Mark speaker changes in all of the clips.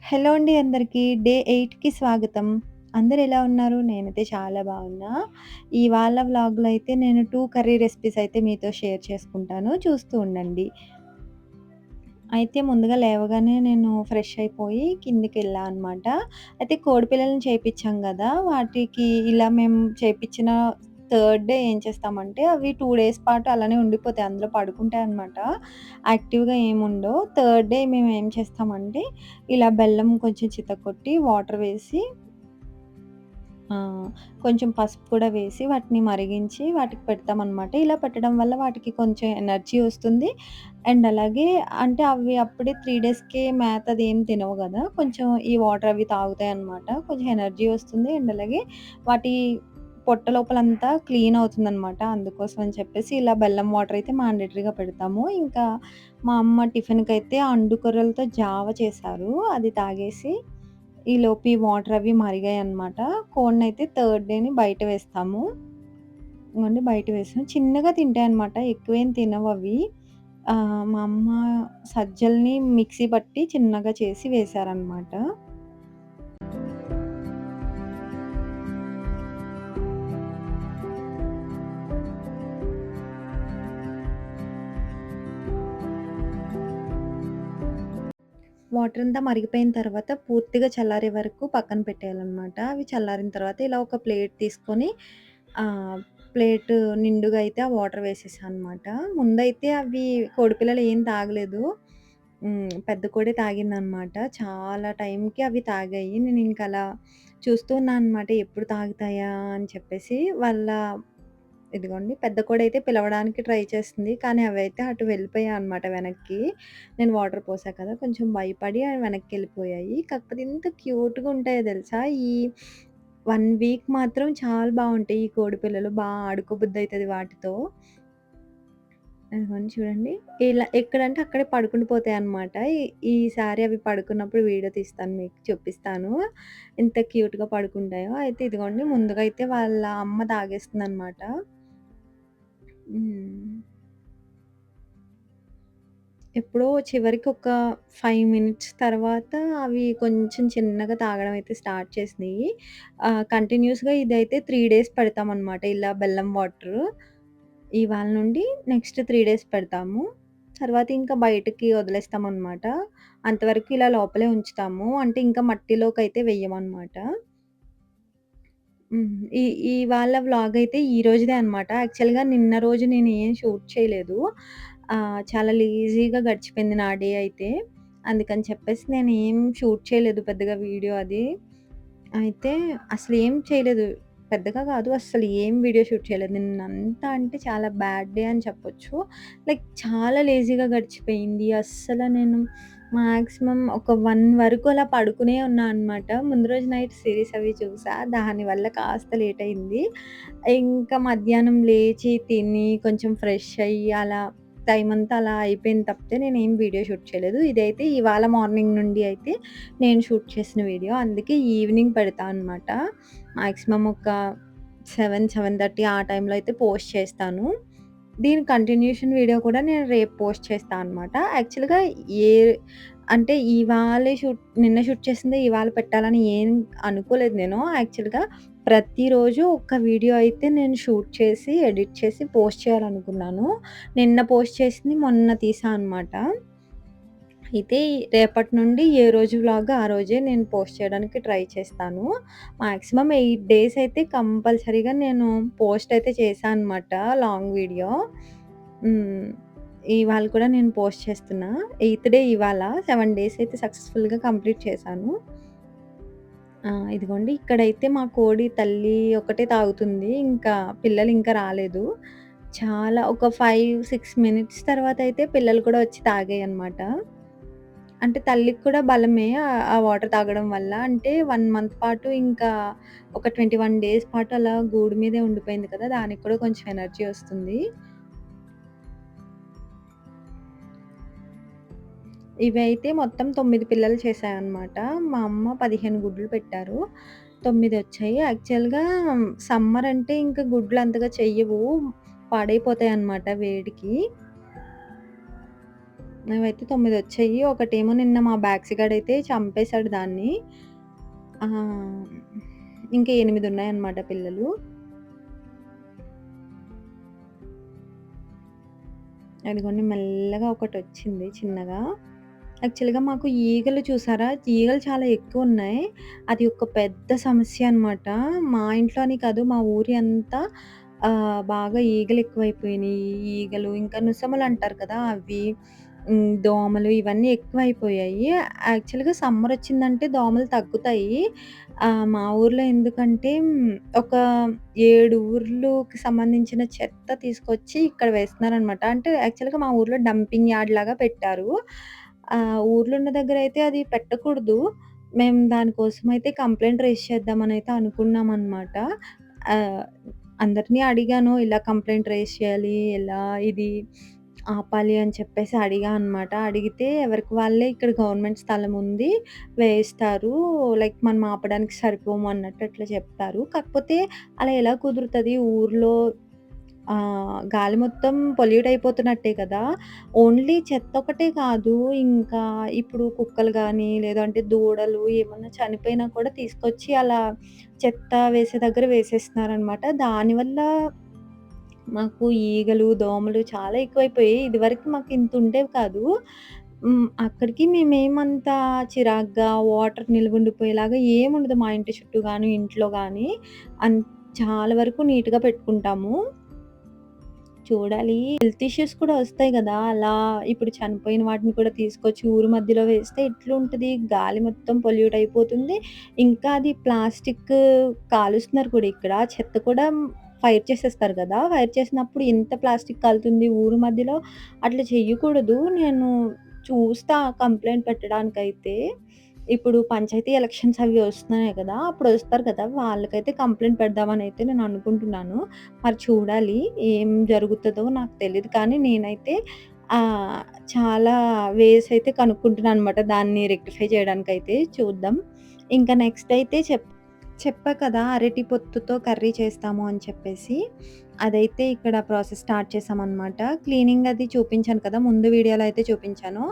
Speaker 1: Hello అండి అందరికీ. Day 8కి స్వాగతం. అందరూ ఎలా ఉన్నారు? నేనైతే చాలా బాగున్నా. ఇవాళ వ్లాగ్‌లో అయితే నేను 2 కర్రీ రెసిపీస్ అయితే మీతో షేర్ చేసుకుంటాను. చూస్తూ ఉండండి. అయితే ముందుగా లేవగానే నేను ఫ్రెష్ అయిపోయి కిందకెళ్ళా అనమాట. అయితే కోడిపిల్లలని చేపిచ్చాం గదా! వాటికి ఇలా మేము చేపిచ్చిన థర్డ్ డే ఏం చేస్తామంటే అవి 2 డేస్ పాటు అలానే ఉండిపోతాయి. అందులో పడుకుంటాయనమాట. యాక్టివ్‌గా ఏముండవు. థర్డ్ డే మేము ఏం చేస్తామంటే ఇలా బెల్లం కొంచెం చితక్కొట్టి వాటర్ వేసి ఆ! కొంచెం పసుపు కూడా వేసి వాటిని మరిగించి వాటికి పెడతామనమాట. ఇలా పెట్టడం వల్ల వాటికి కొంచెం ఎనర్జీ వస్తుంది. అండ్ అలాగే అంటే అవి అప్పుడే 3 డేస్‌కే మేత అదేం తినవు గదా! కొంచెం ఈ వాటర్ అవి తాగుతాయనమాట. కొంచెం ఎనర్జీ వస్తుంది. అండ్ అలాగే వాటి పొట్ట లోపలంతా క్లీన్ అవుతుందనమాట. అందుకోసం అని చెప్పేసి ఇలా బెల్లం వాటర్ అయితే మాండేటరీగా పెడతాము. ఇంకా మా అమ్మ టిఫిన్‌కైతే అండు కొర్రలతో జావ చేశారు. అది తాగేసి ఈలోపు ఈ వాటర్ అవి మరిగాయన్నమాట. కోడినైతే థర్డ్ డేని బయట వేస్తాము. ఇగోండి బయట వేసాం. చిన్నగా తింటాయన్నమాట. ఎక్కువేం తినవవి. మా అమ్మ సజ్జల్ని మిక్సీ పట్టి చిన్నగా చేసి వేశారన్నమాట. వాటర్ అంతా మరిగిపోయిన తర్వాత పూర్తిగా చల్లారే వరకు పక్కన పెట్టేయాలన్నమాట. అవి చల్లారిన తర్వాత ఇలా ఒక ప్లేట్ తీసుకొని ఆహ్, ప్లేట్ నిండుగా అయితే ఆ వాటర్ వేసేసా అనమాట. ముందైతే అవి కోడిపిల్లలు ఏం తాగలేదు. పెద్ద కోడే తాగిందనమాట. చాలా టైంకి అవి తాగాయి. నేనింకలా చూస్తూ ఉన్నా అనమాట. ఎప్పుడు తాగుతాయా అని చెప్పేసి. ఇదిగోండి పెద్ద కోడైతే పిలవడానికి ట్రై చేస్తుంది. కానీ అవైతే అటు వెళ్ళిపోయాయన్నమాట వెనక్కి. నేను వాటర్ పోసా కదా! కొంచెం భయపడి అవి వెనక్కెళ్ళిపోయాయి. కాకపోతే ఎంత క్యూట్‌గా ఉంటాయో తెలుసా! ఈ 1 వీక్ మాత్రం చాలా బావుంటాయి ఈ కోడిపిల్లలు. ఆడుకోబుద్దయితది వాటితో. ఇదిగోండి చూడండి. ఇలా ఎక్కడంటే అక్కడే పడుకుండి పోతాయన్నమాట. ఈసారి అవి పడుకున్నప్పుడు వీడియో తీస్తాను మీకు చూపిస్తాను. ఎంత క్యూట్‌గా పడుకుంటాయో. అయితే ఇదిగోండి ముందుగా అయితే వాళ్ళ అమ్మ తాగేస్తుందన్నమాట. హ్మ్. ఎప్పుడో చివరికి ఒక 5 మినిట్స్ తర్వాత అవి కొంచెం చిన్నగా తాగడం అయితే స్టార్ట్ చేసినియి. కంటిన్యూయస్‌గా ఇదైతే 3 డేస్ పెడతామనమాట ఇలా బెల్లం వాటరు. ఇవాళ నుండి నెక్స్ట్ 3 డేస్ పెడతాము. తర్వాత ఇంకా బయటకి వదిలేస్తామనమాట. అంతవరకు ఇలా లోపలే ఉంచుతాము. అంటే ఇంకా మట్టిలోకైతే వెయ్యమనమాట. హ్మ్. ఈ ఇవాళ వ్లాగయితే ఈ రోజుదే అనమాట. యాక్చువల్‌గా నిన్న రోజు నేను ఏం షూట్ చేయలేదు. చాలా లేజీగా గడిచిపోయింది నా డే అయితే. అందుకని చెప్పేసి నేనేం షూట్ చేయలేదు పెద్దగా వీడియో అది. అయితే అసలేం చేయలేదు. పెద్దగా కాదు అస్సలు ఏం వీడియో షూట్ చేయలేదు. నిన్నంతా అంటే చాలా బ్యాడ్ డే అని చెప్పొచ్చు. లైక్ చాలా లేజీగా గడిచిపోయింది. నేను మాక్సిమం ఒక 1 వరకు అలా పడుకునే ఉన్నా అనమాట. ముందు రోజు నైట్ సీరీస్ అవి చూసా. దానివల్ల కాస్త లేట్ అయింది. ఇంకా మధ్యాహ్నం లేచి తిని కొంచెం ఫ్రెష్ అయ్యి అలా టైమంతా అలా అయిపోయింది తప్పితే నేనేం వీడియో షూట్ చేయలేదు. ఇదైతే ఇవాళ మార్నింగ్ నుండి అయితే నేను షూట్ చేసిన వీడియో. అందుకే ఈవినింగ్ పెడతా అనమాట. మాక్సిమం ఒక 7, 7:30 ఆ టైంలో అయితే పోస్ట్ చేస్తాను. దీని కంటిన్యూషన్ వీడియో కూడా నేను రేపు పోస్ట్ చేస్తా అనమాట. యాక్చువల్‌గా ఏ అంటే నిన్న షూట్ చేసిందే ఇవాళ పెట్టాలని ఏం అనుకోలేదు నేను. యాక్చువల్‌గా ప్రతిరోజు ఒక వీడియో అయితే నేను షూట్ చేసి, ఎడిట్ చేసి పోస్ట్ చేయాలనుకున్నాను. నిన్న పోస్ట్ చేసింది మొన్న తీసా అనమాట. అయితే రేపటి నుండి ఏ రోజు వ్లాగ్ ఆ రోజే నేను పోస్ట్ చేయడానికి ట్రై చేస్తాను. మాక్సిమం 8 డేస్ అయితే కంపల్సరీగా నేను పోస్ట్ అయితే చేశా అనమాట లాంగ్ వీడియో. హ్మ్. ఇవాళ కూడా నేను పోస్ట్ చేస్తున్నా. ఎయిత్ డే ఇవాళ 7 డేస్ అయితే సక్సెస్‌ఫుల్‌గా కంప్లీట్ చేశాను. ఇదిగోండి ఇక్కడైతే మా కోడి తల్లి ఒకటే తాగుతుంది. ఇంకా పిల్లలు ఇంకా రాలేదు. ఒక 5, 6 మినిట్స్ తర్వాతయితే పిల్లలు కూడా వచ్చి తాగాయన్నమాట. అంటే తల్లికి కూడా బలమే ఆ వాటర్ తాగడం వల్ల. అంటే 1 మంత్ పాటు ఇంకా ఒక 21 డేస్ పాటు అలా గూడు మీదే ఉండిపోయింది కదా! దానికి కూడా కొంచెం ఎనర్జీ వస్తుంది. ఇవైతే మొత్తం 9 పిల్లలు చేశాయన్నమాట. మా అమ్మ 15 గుడ్లు పెట్టారు. 9 వచ్చాయి. యాక్చువల్‌గా సమ్మర్ అంటే ఇంక గుడ్లు అంతగా చెయ్యవు. పాడైపోతాయన్నమాట వేడికి. అవైతే 9 వచ్చాయి. ఒకటేమో నిన్న మా బ్యాక్స్ గాడైతే చంపేసాడు దాన్ని. ఆహ్, ఇంకా 8 ఉన్నాయన్నమాట పిల్లలు. అదిగోండి మెల్లగా ఒకటొచ్చింది చిన్నగా. యాక్చువల్‌గా మాకు ఈగలు చూసారా? ఈగలు చాలా ఎక్కువున్నాయి. అది ఒక పెద్ద సమస్య అనమాట. మా ఇంట్లో అని కాదు, మా ఊరి అంతా బాగా ఈగలు ఎక్కువైపోయినియి. ఈగలు ఇంకా నుసములంటారు కదా! అవి, దోమలు ఇవన్నీ ఎక్కువైపోయాయి. యాక్చువల్‌గా సమ్మరొచ్చిందంటే దోమలు తగ్గుతాయి. మా ఊర్లో ఎందుకంటే ఒక 7 ఊర్లుకి సంబంధించిన చెత్త తీసుకొచ్చి ఇక్కడ వేస్తున్నారనమాట. అంటే యాక్చువల్‌గా మా ఊర్లో డంపింగ్ యార్డ్ లాగా పెట్టారు. ఊర్లో ఉన్న దగ్గరయితే అది పెట్టకూడదు. మేము దానికోసమయితే కంప్లెయింట్ రైజ్ చేద్దామనయితే అనుకున్నామనమాట. ఆహ్, అందరిని అడిగాను. ఇలా కంప్లెయింట్ రైజ్ చేయాలి, ఎలా ఇది ఆపాలి అని చెప్పేసి అడిగా అనమాట. అడిగితే ఎవరికి వాళ్ళే ఇక్కడ గవర్నమెంట్ స్థలం ఉంది, వేస్తారు. లైక్ మనం ఆపడానికి సరిపోము అన్నట్టు అట్లా చెప్తారు. కాకపోతే అలా ఎలా కుదురుతది ఊర్లో, గాలి మొత్తం పొల్యూట్ అయిపోతున్నట్టే కదా! ఓన్లీ చెత్తొక్కటే కాదు, ఇంకా ఇప్పుడు కుక్కలు గానీ, లేదంటే దూడలు ఏమన్నా చనిపోయినా కూడా తీసుకొచ్చి అలా చెత్త వేసే దగ్గర వేసేస్తున్నారనమాట. దానివల్ల మాకు ఈగలు, దోమలు చాలా ఎక్కువైపోయాయి. ఇదివరకు మాకు ఇంతుండేవి కాదు. అక్కడికి మేమేమంత చిరాగ్గా వాటర్ నిల్వుండిపోయేలాగా ఏముండదు మా ఇంటి చుట్టూ గాని, ఇంట్లో గాని. అన్ చాలా వరకు నీట్‌గా పెట్టుకుంటాము. చూడాలి. హెల్త్ ఇష్యూస్ కూడా ఒస్తాయి గదా! అలా ఇప్పుడు చనిపోయిన వాటిని కూడా తీసుకొచ్చి ఊరు మధ్యలో వేస్తే ఎట్లుంటది? గాలి మొత్తం పొల్యూట్ అయిపోతుంది. ఇంకా అది ప్లాస్టిక్ కాలుస్తున్నారు కూడా ఇక్కడ. చెత్త కూడా ఫైర్ చేసేస్తారు గదా! ఫైర్ చేసినప్పుడు ఎంత ప్లాస్టిక్ కాలుతుంది ఊరు మధ్యలో. అట్లా చెయ్యకూడదు. నేను చూస్తా కంప్లెయింట్ పెట్టడానికైతే. ఇప్పుడు పంచాయతీ ఎలక్షన్స్ అవి ఒస్తున్నాయి గదా! అప్పుడొస్తారు కదా! వాళ్ళకైతే కంప్లెయింట్ పెడదామనైతే నేను అనుకుంటున్నాను. మరి చూడాలి. ఏం జరుగుతదో నాకు తెలీదు. కానీ నేనైతే ఆహ్, చాలా వేస్ అయితే కనుక్కుంటున్నాననమాట. దాన్ని రెక్టిఫై చేయడానికైతే చూద్దాం. ఇంకా నెక్స్ట్ అయితే చెప్పా కదా! అరటి పొట్టుతో కర్రీ చేస్తాము అని చెప్పేసి. అదైతే ఇక్కడ ప్రాసెస్ స్టార్ట్ చేశామనమాట. క్లీనింగ్ అది చూపించాను కదా! ముందు వీడియోలో అయితే చూపించాను.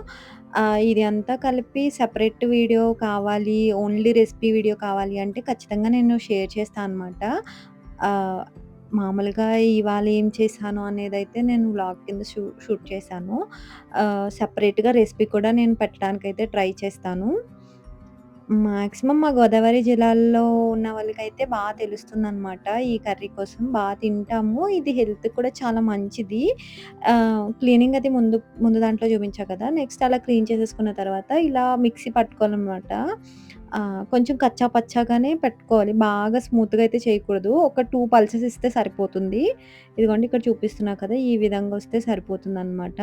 Speaker 1: ఇది అంతా కలిపి సెపరేట్ వీడియో కావాలి, ఓన్లీ రెసిపీ వీడియో కావాలి అంటే ఖచ్చితంగా నేను షేర్ చేస్తా అనమాట. ఆహ్, మామూలుగా ఇవాళ ఏం చేశాను అనేదైతే నేను వ్లాగ్ కింద షూట్ చేశాను. సెపరేట్‌గా రెసిపీ కూడా నేను పెట్టడానికైతే ట్రై చేస్తాను. మాక్సిమం మా గోదావరి జిల్లాల్లో ఉన్న వాళ్ళకైతే తెలుస్తుందనమాట. ఈ కర్రీ కోసం తింటాము. ఇది హెల్త్‌కి కూడా చాలా మంచిది. క్లీనింగ్ అది ముందు ముందు దాంట్లో చూపించా కదా! నెక్స్ట్ అలా క్లీన్ చేసేసుకున్న తర్వాత ఇలా మిక్సీ పట్టుకోవాలనమాట. కొంచెం కచ్చా పచ్చాగానే పెట్టుకోవాలి. బాగా స్మూత్‌గా అయితే చేయకూడదు. ఒక 2 పల్సెస్ ఇస్తే సరిపోతుంది. ఇదిగోండి ఇక్కడ చూపిస్తున్నా కదా! ఈ విధంగా వస్తే సరిపోతుందనమాట.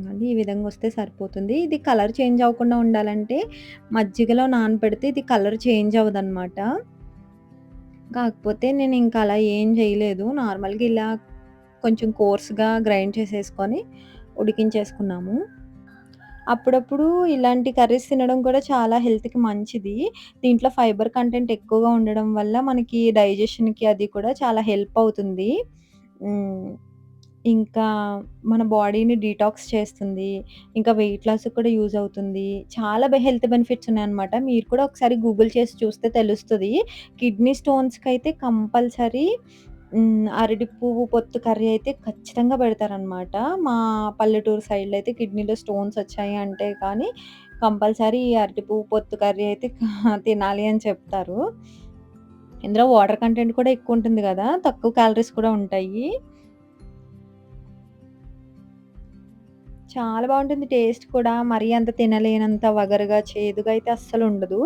Speaker 1: అది ఈ విధంగొస్తే సరిపోతుంది. ఇది కలర్ చేంజ్ అవ్వకుండా ఉండాలంటే మజ్జిగలో నానపెడితే ఇది కలర్ చేంజ్ అవ్వదనమాట. కాకపోతే నేనింక అలా ఏం చేయలేదు. నార్మల్‌గా ఇలా కొంచెం కోర్స్‌గా గ్రైండ్ చేసేసుకొని ఉడికించేసుకున్నాము. అప్పుడప్పుడు ఇలాంటి కర్రీస్ తినడం కూడా చాలా హెల్త్‌కి మంచిది. దీంట్లో ఫైబర్ కంటెంట్ ఎక్కువగా ఉండడం వల్ల మనకి డైజెషన్‌కి అది కూడా చాలా హెల్ప్ అవుతుంది. హ్మ్. ఇంకా మన బాడీని డీటాక్స్ చేస్తుంది. ఇంకా వెయిట్ లాస్‌కి కూడా యూజ్ అవుతుంది. చాలా హెల్త్ బెనిఫిట్స్ ఉన్నాయన్నమాట. మీరు కూడా ఒకసారి గూగుల్ చేసి చూస్తే తెలుస్తది. కిడ్నీ స్టోన్స్‌కైతే కంపల్సరీ అరటి పువ్వు పొట్టు కర్రీ అయితే ఖచ్చితంగా పెడతారనమాట. మా పల్లెటూరు సైడ్‌లో అయితే కిడ్నీలో స్టోన్స్ వచ్చాయి అంటే కానీ కంపల్సరీ ఈ అరటి పువ్వు పొట్టు కర్రీ అయితే తినాలి అని చెప్తారు. ఇందులో వాటర్ కంటెంట్ కూడా ఎక్కువుంటుంది గదా! తక్కువ క్యాలరీస్ కూడా ఉంటాయి. చాలా బావుంటుంది టేస్ట్ కూడా. మరీ అంత తినలేనంత వగరుగా, చేదుగా అయితే అస్సలుండదు.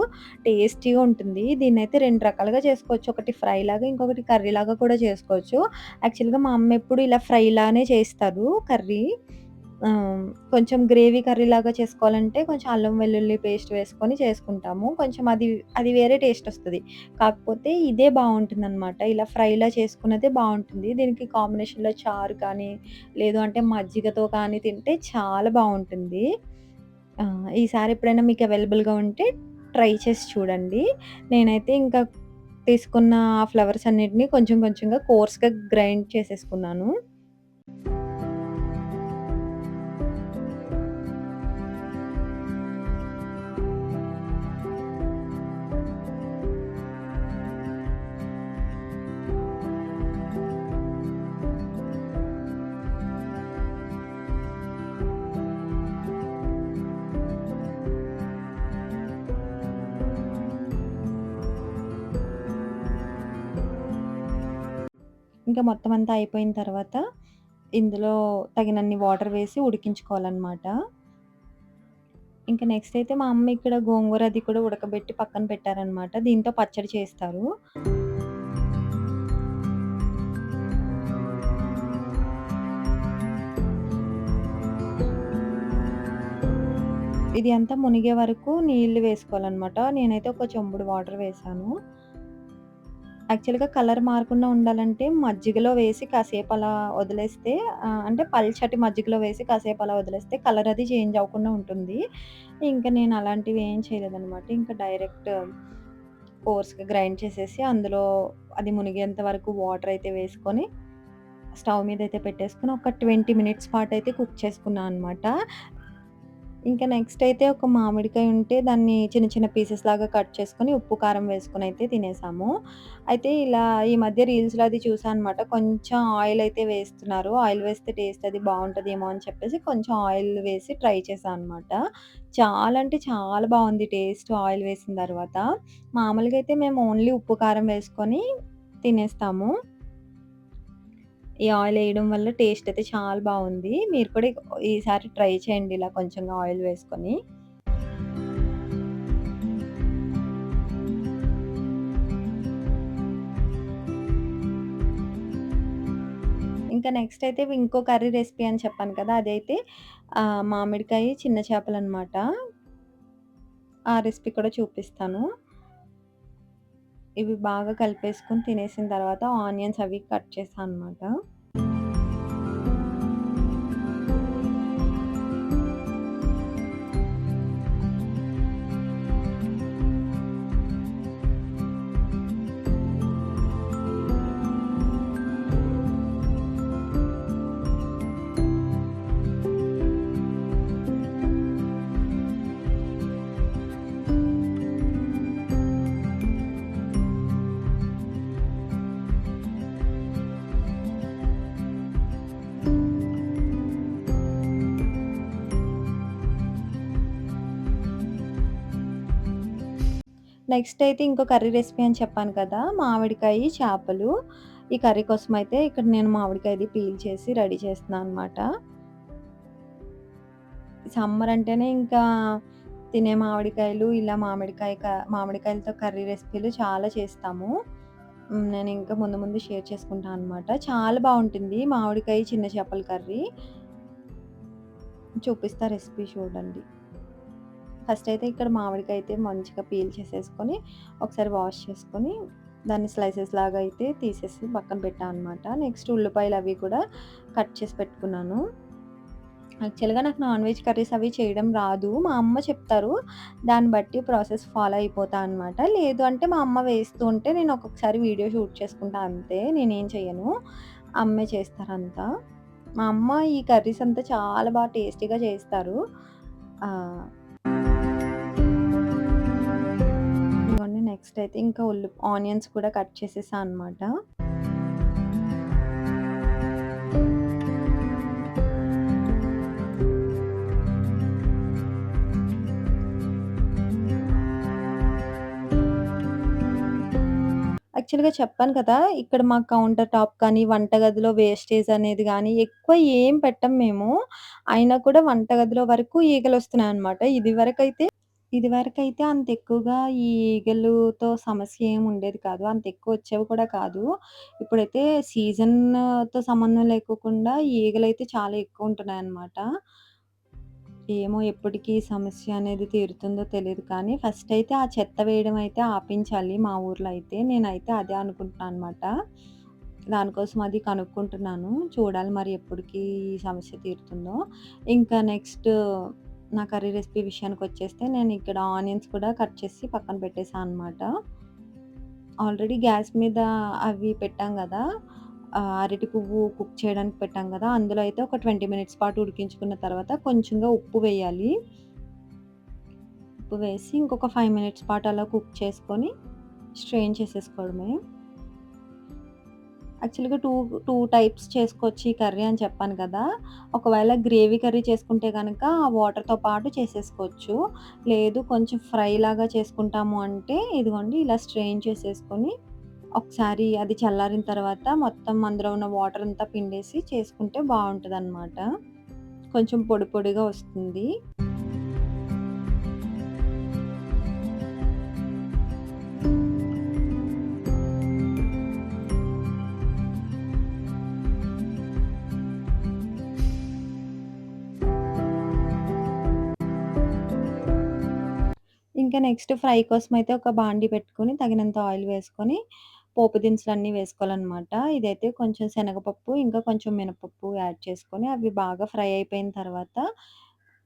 Speaker 1: టేస్టీగా ఉంటుంది. దీన్నైతే 2 రకాలుగా చేసుకోవచ్చు. ఒకటి ఫ్రైలాగా, ఇంకొకటి కర్రీలాగా కూడా చేసుకోవచ్చు. యాక్చువల్‌గా మా అమ్మ ఎప్పుడు ఇలా ఫ్రైలానే చేస్తారు కర్రీ. కొంచెం గ్రేవీ కర్రీలాగా చేసుకోవాలంటే కొంచెం అల్లం వెల్లుల్లి పేస్ట్ వేసుకొని చేసుకుంటాము. కొంచెం అది అది వేరే టేస్టొస్తది. కాకపోతే ఇదే బావుంటుందనమాట. ఇలా ఫ్రైలా చేసుకున్నదే బావుంటుంది. దీనికి కాంబినేషన్‌లో చారు కానీ, లేదు అంటే మజ్జిగతో కానీ తింటే చాలా బావుంటుంది. ఈసారి ఎప్పుడైనా మీకు అవైలబుల్‌గా ఉంటే ట్రై చేసి చూడండి. నేనైతే ఇంకా తీసుకున్న ఆ ఫ్లవర్స్ అన్నిటిని కొంచెం కొంచెంగా కోర్స్‌గా గ్రైండ్ చేసేసుకున్నాను. ఇంకా మొత్తం అంతా అయిపోయిన తర్వాత ఇందులో తగినన్ని వాటర్ వేసి ఉడికించుకోవాలనమాట. ఇంక నెక్స్ట్ అయితే మా అమ్మ ఇక్కడ గోంగూర అది కూడా ఉడకబెట్టి పక్కన పెట్టారనమాట. దీంతో పచ్చడి చేస్తారు. ఇది అంతా మునిగే వరకు నీళ్లు వేసుకోవాలనమాట. నేనైతే ఒక చెంబుడు వాటర్ వేశాను. యాక్చువల్‌గా కలర్ మారకుండా ఉండాలంటే మజ్జిగలో వేసి కాసేపు అలా వదిలేస్తే అంటే పల్చటి మజ్జిగలో వేసి కాసేపు అలా వదిలేస్తే కలర్ అది చేంజ్ అవ్వకుండా ఉంటుంది. ఇంక నేను అలాంటివి ఏం చేయలేదనమాట. ఇంక డైరెక్ట్ కోర్స్‌గా గ్రైండ్ చేసేసి అందులో అది మునిగేంత వరకు వాటర్ అయితే వేసుకొని స్టవ్ మీదయితే పెట్టేసుకొని ఒక 20 మినిట్స్ పాటయితే కుక్ చేసుకున్నా అనమాట. ఇంకా నెక్స్ట్ అయితే ఒక మామిడికాయ ఉంటే దాన్ని చిన్న చిన్న పీసెస్ లాగా కట్ చేసుకొని ఉప్పు, కారం వేసుకొనైతే తినేసాము. అయితే ఇలా ఈ మధ్య రీల్స్‌లో అది చూసా అనమాట. కొంచెం ఆయిల్ అయితే వేస్తున్నారు. ఆయిల్ వేస్తే టేస్ట్ అది బావుంటదేమో అని చెప్పేసి కొంచెం ఆయిల్ వేసి ట్రై చేశా అనమాట. చాలా అంటే చాలా బావుంది టేస్ట్ ఆయిల్ వేసిన తర్వాత. మామూలుగా అయితే మేము ఓన్లీ ఉప్పు, కారం వేసుకొని తినేస్తాము. ఈ ఆయిలేయడం వల్ల టేస్ట్ అయితే చాలా బావుంది. మీరు కూడా ఈసారి ట్రై చేయండి ఇలా కొంచెంగా ఆయిల్ వేసుకొని. ఇంకా నెక్స్ట్ అయితే ఇంకో కర్రీ రెసిపీ అని చెప్పాను కదా! అదైతే మామిడికాయ చిన్న చేపలనమాట. ఆ రెసిపీ కూడా చూపిస్తాను. ఇవి బాగా కలిపేసుకొని తినేసిన తర్వాత ఆనియన్స్ అవి కట్ చేశా అనమాట. నెక్స్ట్ అయితే ఇంకో కర్రీ రెసిపీ అని చెప్పాను కదా! మామిడికాయ, చేపలు. ఈ కర్రీ కోసమయితే ఇక్కడ నేను మామిడికాయది పీల్ చేసి రెడీ చేస్తున్నా అనమాట. సమ్మర్ అంటేనే ఇంకా తినే మామిడికాయలు, ఇలా మామిడికాయలతో కర్రీ రెసిపీలు చాలా చేస్తాము. నేను ఇంకా ముందు ముందు షేర్ చేసుకుంటా అనమాట. చాలా బావుంటుంది మామిడికాయ, చిన్న చేపల కర్రీ. చూపిస్తా రెసిపీ చూడండి. ఫస్ట్ అయితే ఇక్కడ మామిడికాయ అయితే మంచిగా పీల్ చేసేసుకొని, ఒకసారి వాష్ చేసుకొని, దాన్ని స్లైసెస్ లాగా అయితే తీసేసి పక్కన పెట్టా అనమాట. నెక్స్ట్ ఉల్లిపాయలు అవి కూడా కట్ చేసి పెట్టుకున్నాను. యాక్చువల్‌గా నాకు నాన్ వెజ్ కర్రీస్ అవి చేయడం రాదు. మా అమ్మ చెప్తారు. దాన్ని బట్టి ప్రాసెస్ ఫాలో అయిపోతా అనమాట. లేదు అంటే మా అమ్మ వేస్తూ ఉంటే నేను ఒక్కొక్కసారి వీడియో షూట్ చేసుకుంటా అంతే. నేనేం చెయ్యను. అమ్మే చేస్తారంతా. మా అమ్మ ఈ కర్రీస్ అంతా చాలా టేస్టీగా చేస్తారు. ఆహ్, ఇదిగోండి నెక్స్ట్ అయితే ఇంకా ఆనియన్స్ కూడా కట్ చేసేసా అనమాట. యాక్చువల్‌గా చెప్పాను కదా! ఇక్కడ మా కౌంటర్ టాప్ కానీ, వంటగదిలో వేస్టేజ్ అనేది గానీ, ఎక్కువ ఏం పెట్టం మేము. అయినా కూడా వంటగదిలో వరకు ఈగలొస్తున్నాయన్నమాట. ఇదివరకైతే అంత ఎక్కువగా ఈ ఈగలుతో సమస్య ఏమి ఉండేది కాదు. అంత ఎక్కువ వచ్చేవి కూడా కాదు. ఇప్పుడైతే సీజన్‌తో సంబంధం లేకోకుండా ఈగలైతే చాలా ఎక్కువ ఉంటున్నాయన్నమాట. ఏమో ఎప్పటికి ఈ సమస్య అనేది తీరుతుందో తెలీదు కానీ, ఫస్ట్ అయితే ఆ చెత్త వేయడం అయితే ఆపించాలి మా ఊర్లో అయితే. నేనైతే అదే అనుకుంటున్నా అనమాట. దానికోసం అది కనుక్కుంటున్నాను. చూడాలి మరి ఎప్పటికి ఈ సమస్య తీరుతుందో. ఇంకా నెక్స్ట్ నా కర్రీ రెసిపీ విషయానికొచ్చేస్తే నేను ఇక్కడ ఆనియన్స్ కూడా కట్ చేసి పక్కన పెట్టేసా అనమాట. ఆల్రెడీ గ్యాస్ మీద అవి పెట్టాం గదా! అరటి పువ్వు కుక్ చేయడానికి పెట్టాం గదా! అందులో అయితే ఒక 20 మినిట్స్ పాటు ఉడికించుకున్న తర్వాత కొంచెంగా ఉప్పు వేయాలి. ఉప్పు వేసి ఇంకొక 5 మినిట్స్ పాటు అలా కుక్ చేసుకొని స్ట్రెయిన్ చేసేసుకోవడమే. యాక్చువల్‌గా 2 టైప్స్ చేసుకోవచ్చు ఈ కర్రీ అని చెప్పాను కదా! ఒకవేళ గ్రేవీ కర్రీ చేసుకుంటే గనక ఆ వాటర్‌తో పాటు చేసేసుకోవచ్చు. లేదు కొంచెం ఫ్రై లాగా చేసుకుంటాము అంటే ఇదిగోండి ఇలా స్ట్రెయిన్ చేసేసుకొని ఒకసారి అది చల్లారిన తర్వాత మొత్తం అందులో ఉన్న వాటర్ అంతా పిండేసి చేసుకుంటే బావుంటదనమాట. కొంచెం పొడి పొడిగా వస్తుంది. ఇంకా నెక్స్ట్ ఫ్రై కోసమయితే ఒక బాండీ పెట్టుకొని, తగినంత ఆయిల్ వేసుకొని, పోపు దినుసులన్నీ వేసుకోవాలనమాట. ఇదైతే కొంచెం శనగపప్పు, ఇంకా కొంచెం మినపప్పు యాడ్ చేసుకొని, అవి బాగా ఫ్రై అయిపోయిన తర్వాత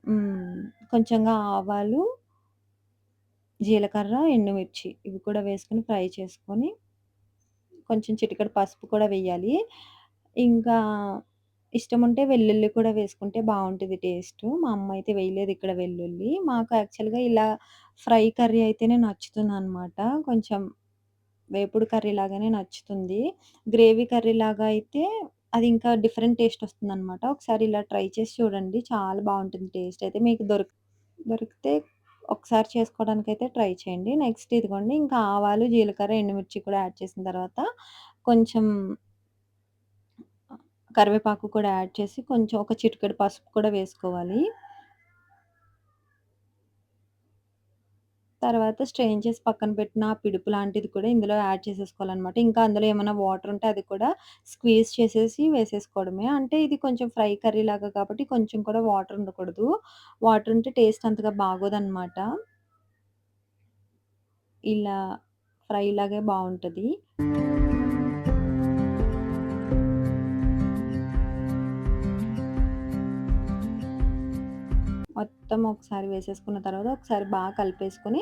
Speaker 1: హ్మ్. కొంచెంగా ఆవాలు, జీలకర్ర, ఎండుమిర్చి ఇవి కూడా వేసుకొని ఫ్రై చేసుకొని, కొంచెం చిటికెడు పసుపు కూడా వెయ్యాలి. ఇంకా ఇష్టముంటే వెల్లుల్లి కూడా వేసుకుంటే బావుంటది టేస్టు. మా అమ్మ అయితే వేయలేదు ఇక్కడ వెల్లుల్లి. మాకు యాక్చువల్‌గా ఇలా ఫ్రై కర్రీ అయితేనే నచ్చుతుందనమాట. కొంచెం వేపుడు కర్రీ లాగానే నచ్చుతుంది. గ్రేవీ కర్రీలాగా అయితే అది ఇంకా డిఫరెంట్ టేస్ట్ వస్తుందనమాట. ఒకసారి ఇలా ట్రై చేసి చూడండి. చాలా బావుంటుంది టేస్ట్ అయితే. మీకు దొరికితే ఒకసారి చేసుకోవడానికైతే ట్రై చేయండి. నెక్స్ట్ ఇదిగోండి ఇంకా ఆవాలు, జీలకర్ర, ఎండుమిర్చి కూడా యాడ్ చేసిన తర్వాత కొంచెం కరివేపాకు కూడా యాడ్ చేసి కొంచెం ఒక చిటికెడు పసుపు కూడా వేసుకోవాలి. తర్వాత స్ట్రెయిన్ చేసి పక్కన పెట్టిన ఆ పిడుపు లాంటిది కూడా ఇందులో యాడ్ చేసేసుకోవాలనమాట. ఇంకా అందులో ఏమన్నా వాటర్ ఉంటే అది కూడా స్క్వీజ్ చేసేసి వేసేసుకోవడమే. అంటే ఇది కొంచెం ఫ్రై కర్రీ లాగా కాబట్టి కొంచెం కూడా వాటర్ ఉండకూడదు. వాటర్ ఉంటే టేస్ట్ అంతగా బాగోదనమాట. ఇలా ఫ్రై లాగే బావుంటది. మొత్తం ఒకసారి వేసేసుకున్న తర్వాత ఒకసారి బాగా కలిపేసుకొని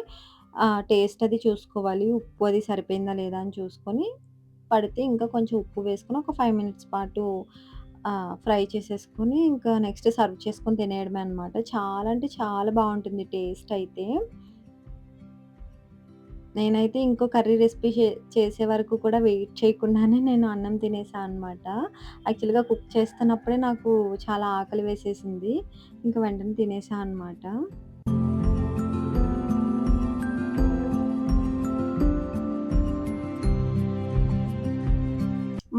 Speaker 1: టేస్ట్ అది చూసుకోవాలి. ఉప్పు అది సరిపోయిందా లేదా అని చూసుకొని పడితే ఇంకా కొంచెం ఉప్పు వేసుకొని ఒక 5 మినిట్స్ పాటు ఫ్రై చేసేసుకొని ఇంకా నెక్స్ట్ సర్వ్ చేసుకొని తినేయడమే అనమాట. చాలా అంటే చాలా బావుంటుంది టేస్ట్ అయితే. నేనైతే ఇంకో కర్రీ రెసిపీ చేసే వరకు కూడా వెయిట్ చేయకుండానే నేను అన్నం తినేసా అనమాట. యాక్చువల్‌గా కుక్ చేస్తున్నప్పుడే నాకు చాలా ఆకలి వేసేసింది. ఇంక వెంటనే తినేసా అనమాట.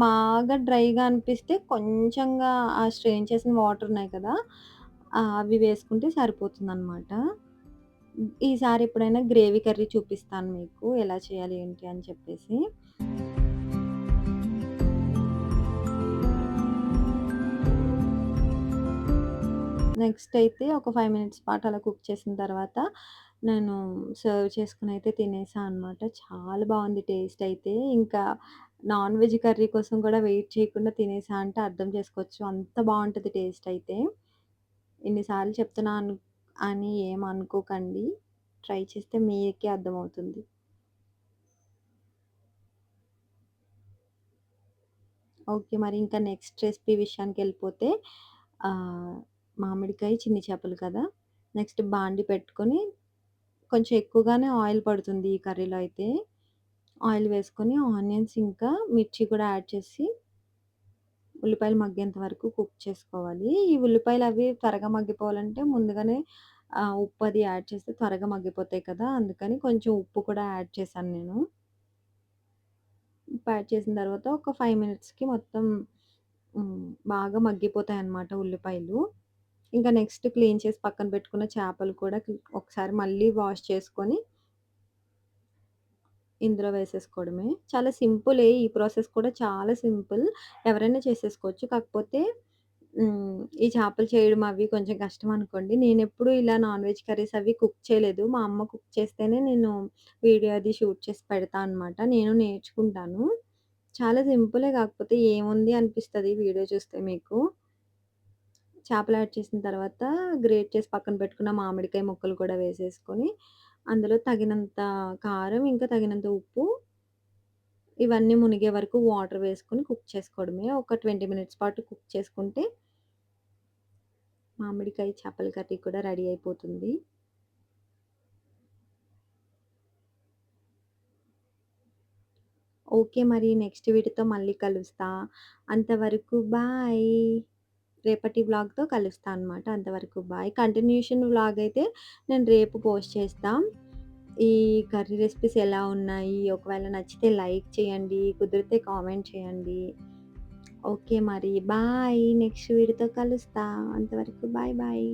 Speaker 1: బాగా డ్రైగా అనిపిస్తే కొంచెంగా ఆ స్ట్రెయిన్ చేసిన వాటర్ ఉన్నాయి కదా! అవి వేసుకుంటే సరిపోతుందనమాట. ఈసారి ఎప్పుడైనా గ్రేవీ కర్రీ చూపిస్తాను మీకు ఎలా చేయాలి ఏంటి అని చెప్పేసి. నెక్స్ట్ అయితే ఒక 5 మినిట్స్ పాటు అలా కుక్ చేసిన తర్వాత నేను సర్వ్ చేసుకొనైతే తినేసా అనమాట. చాలా బావుంది టేస్ట్ అయితే. ఇంకా నాన్ వెజ్ కర్రీ కోసం కూడా వెయిట్ చేయకుండా తినేసా అంటే అర్థం చేసుకోవచ్చు. అంత బావుంటది టేస్ట్ అయితే. ఇన్ని సార్లు చెప్తున్నాను అని ఏమనుకోకండి. ట్రై చేస్తే మీకే అర్థమవుతుంది. ఓకే. మరి ఇంకా నెక్స్ట్ రెసిపీ విషయానికెళ్ళిపోతే ఆహ్, మామిడికాయ, చిన్ని చేపలు కదా! నెక్స్ట్ బాండీ పెట్టుకొని కొంచెం ఎక్కువగానే ఆయిల్ పడుతుంది ఈ కర్రీలో అయితే. ఆయిల్ వేసుకొని ఆనియన్స్ ఇంకా మిర్చి కూడా యాడ్ చేసి ఉల్లిపాయలు మగ్గేంత వరకు కుక్ చేసుకోవాలి. ఈ ఉల్లిపాయలు అవి త్వరగా మగ్గిపోవాలంటే ముందుగానే ఉప్పు అది యాడ్ చేస్తే త్వరగా మగ్గిపోతాయి కదా! అందుకని కొంచెం ఉప్పు కూడా యాడ్ చేశాను నేను. ఉప్పు యాడ్ చేసిన తర్వాత ఒక 5 మినిట్స్‌కి మొత్తం బాగా మగ్గిపోతాయన్నమాట ఉల్లిపాయలు. ఇంకా నెక్స్ట్ క్లీన్ చేసి పక్కన పెట్టుకున్న చేపలు కూడా ఒకసారి మళ్ళీ వాష్ చేసుకొని ఇందులో వేసేసుకోవడమే. చాలా సింపులే. ఈ ప్రాసెస్ కూడా చాలా సింపుల్. ఎవరైనా చేసేసుకోవచ్చు. కాకపోతే ఈ చేపలు చేయడం అవి కొంచెం కష్టం అనుకోండి. నేనెప్పుడు ఇలా నాన్ వెజ్ కర్రీస్ అవి కుక్ చేయలేదు. మా అమ్మ కుక్ చేస్తేనే నేను వీడియో అది షూట్ చేసి పెడతా అనమాట. నేను నేర్చుకుంటాను. చాలా సింపులే కాకపోతే ఏముంది అనిపిస్తది వీడియో చూస్తే మీకు. చేపలు యాడ్ చేసిన తర్వాత గ్రేట్ చేసి పక్కన పెట్టుకున్న మామిడికాయ ముక్కలు కూడా వేసేసుకొని, అందులో తగినంత కారం, ఇంకా తగినంత ఉప్పు ఇవన్నీ మునిగే వరకు వాటర్ వేసుకొని కుక్ చేసుకోవడమే. ఒక 20 మినిట్స్ పాటు కుక్ చేసుకుంటే మామిడికాయ చేపల కర్రీ కూడా రెడీ అయిపోతుంది. ఓకే. మరి నెక్స్ట్ వీడియోతో మళ్ళీ కలుస్తా. అంతవరకు బాయ్. రేపటి వ్లాగ్‌తో కలుస్తా అనమాట. అంతవరకు బాయ్. కంటిన్యూషన్ వ్లాగ్ అయితే నేను రేపు పోస్ట్ చేస్తా. ఈ కర్రీ రెసిపీస్ ఎలా ఉన్నాయి? ఒకవేళ నచ్చితే లైక్ చేయండి. కుదిరితే కామెంట్ చేయండి. ఓకే మరి బాయ్. నెక్స్ట్ వీడియోతో కలుస్తా. అంతవరకు బాయ్ బాయ్.